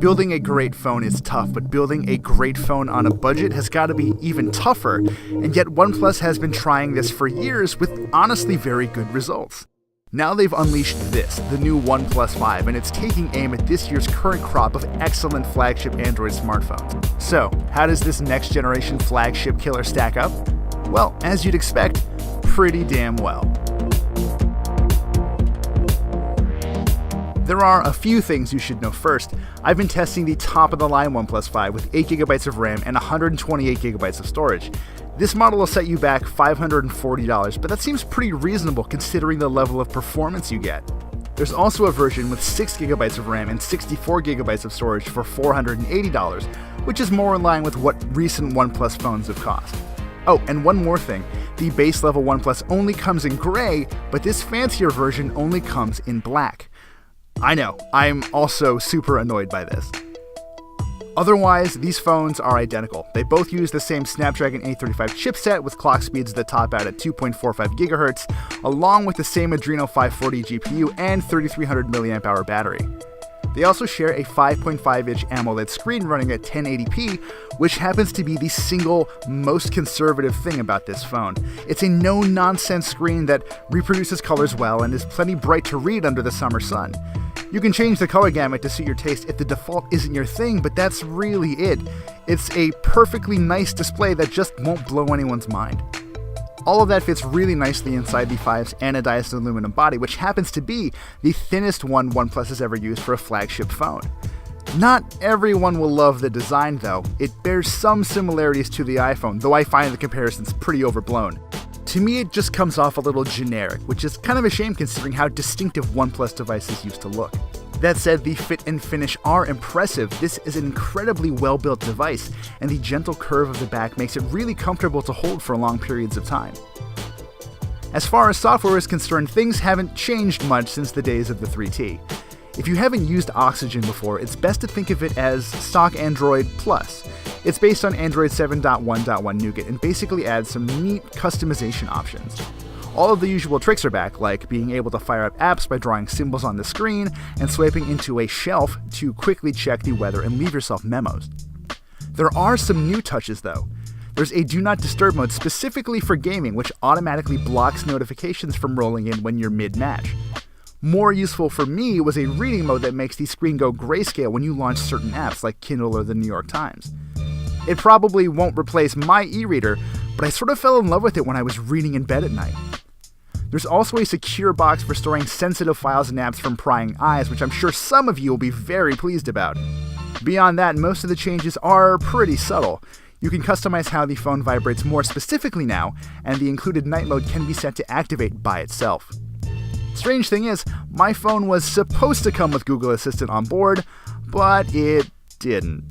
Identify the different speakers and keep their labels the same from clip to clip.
Speaker 1: Building a great phone is tough, but building a great phone on a budget has got to be even tougher, and yet OnePlus has been trying this for years with honestly very good results. Now they've unleashed this, the new OnePlus 5, and it's taking aim at this year's current crop of excellent flagship Android smartphones. So, how does this next generation flagship killer stack up? Well, as you'd expect, pretty damn well. There are a few things you should know first. I've been testing the top-of-the-line OnePlus 5 with 8GB of RAM and 128GB of storage. This model will set you back $540, but that seems pretty reasonable considering the level of performance you get. There's also a version with 6GB of RAM and 64GB of storage for $480, which is more in line with what recent OnePlus phones have cost. Oh, and one more thing, the base level OnePlus only comes in gray, but this fancier version only comes in black. I know, I'm also super annoyed by this. Otherwise, these phones are identical. They both use the same Snapdragon 835 chipset with clock speeds that top out at 2.45 GHz, along with the same Adreno 540 GPU and 3300 mAh battery. They also share a 5.5-inch AMOLED screen running at 1080p, which happens to be the single most conservative thing about this phone. It's a no-nonsense screen that reproduces colors well and is plenty bright to read under the summer sun. You can change the color gamut to suit your taste if the default isn't your thing, but that's really it. It's a perfectly nice display that just won't blow anyone's mind. All of that fits really nicely inside the 5's anodized aluminum body, which happens to be the thinnest one OnePlus has ever used for a flagship phone. Not everyone will love the design though. It bears some similarities to the iPhone, though I find the comparisons pretty overblown. To me, it just comes off a little generic, which is kind of a shame considering how distinctive OnePlus devices used to look. That said, the fit and finish are impressive. This is an incredibly well-built device, and the gentle curve of the back makes it really comfortable to hold for long periods of time. As far as software is concerned, things haven't changed much since the days of the 3T. If you haven't used Oxygen before, it's best to think of it as stock Android Plus. It's based on Android 7.1.1 Nougat and basically adds some neat customization options. All of the usual tricks are back, like being able to fire up apps by drawing symbols on the screen and swiping into a shelf to quickly check the weather and leave yourself memos. There are some new touches though. There's a Do Not Disturb mode specifically for gaming, which automatically blocks notifications from rolling in when you're mid-match. More useful for me was a reading mode that makes the screen go grayscale when you launch certain apps like Kindle or the New York Times. It probably won't replace my e-reader, but I sort of fell in love with it when I was reading in bed at night. There's also a secure box for storing sensitive files and apps from prying eyes, which I'm sure some of you will be very pleased about. Beyond that, most of the changes are pretty subtle. You can customize how the phone vibrates more specifically now, and the included night mode can be set to activate by itself. Strange thing is, my phone was supposed to come with Google Assistant on board, but it didn't.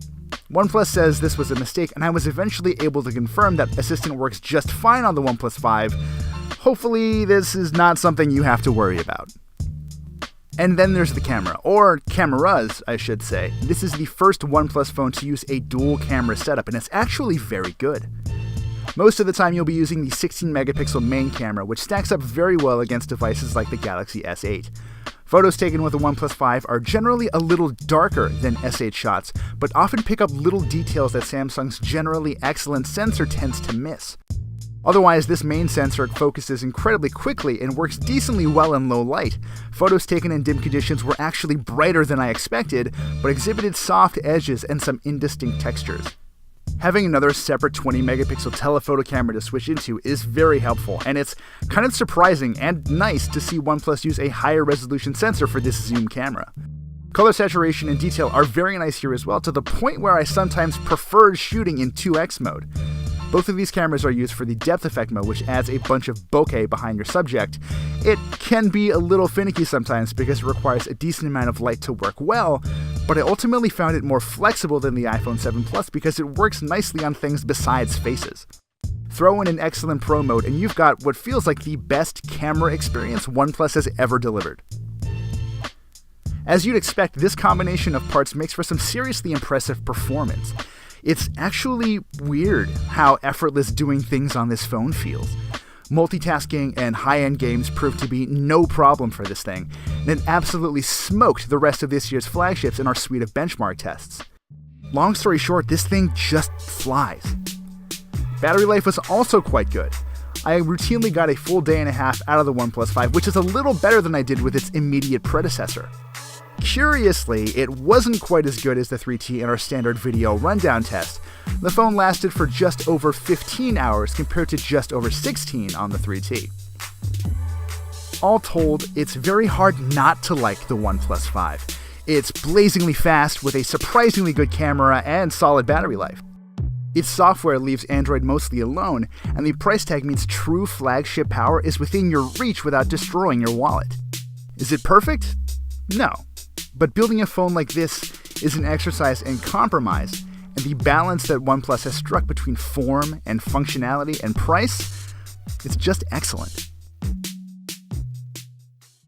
Speaker 1: OnePlus says this was a mistake, and I was eventually able to confirm that Assistant works just fine on the OnePlus 5. Hopefully, this is not something you have to worry about. And then there's the camera, or cameras, I should say. This is the first OnePlus phone to use a dual camera setup, and it's actually very good. Most of the time you'll be using the 16-megapixel main camera, which stacks up very well against devices like the Galaxy S8. Photos taken with the OnePlus 5 are generally a little darker than S8 shots, but often pick up little details that Samsung's generally excellent sensor tends to miss. Otherwise, this main sensor focuses incredibly quickly and works decently well in low light. Photos taken in dim conditions were actually brighter than I expected, but exhibited soft edges and some indistinct textures. Having another separate 20-megapixel telephoto camera to switch into is very helpful, and it's kind of surprising and nice to see OnePlus use a higher resolution sensor for this zoom camera. Color saturation and detail are very nice here as well, to the point where I sometimes preferred shooting in 2x mode. Both of these cameras are used for the depth effect mode, which adds a bunch of bokeh behind your subject. It can be a little finicky sometimes because it requires a decent amount of light to work well, but I ultimately found it more flexible than the iPhone 7 Plus because it works nicely on things besides faces. Throw in an excellent pro mode and you've got what feels like the best camera experience OnePlus has ever delivered. As you'd expect, this combination of parts makes for some seriously impressive performance. It's actually weird how effortless doing things on this phone feels. Multitasking and high-end games prove to be no problem for this thing, and it absolutely smoked the rest of this year's flagships in our suite of benchmark tests. Long story short, this thing just flies. Battery life was also quite good. I routinely got a full day and a half out of the OnePlus 5, which is a little better than I did with its immediate predecessor. Curiously, it wasn't quite as good as the 3T in our standard video rundown test. The phone lasted for just over 15 hours compared to just over 16 on the 3T. All told, it's very hard not to like the OnePlus 5. It's blazingly fast with a surprisingly good camera and solid battery life. Its software leaves Android mostly alone, and the price tag means true flagship power is within your reach without destroying your wallet. Is it perfect? No. But building a phone like this is an exercise in compromise, and the balance that OnePlus has struck between form and functionality and price is just excellent.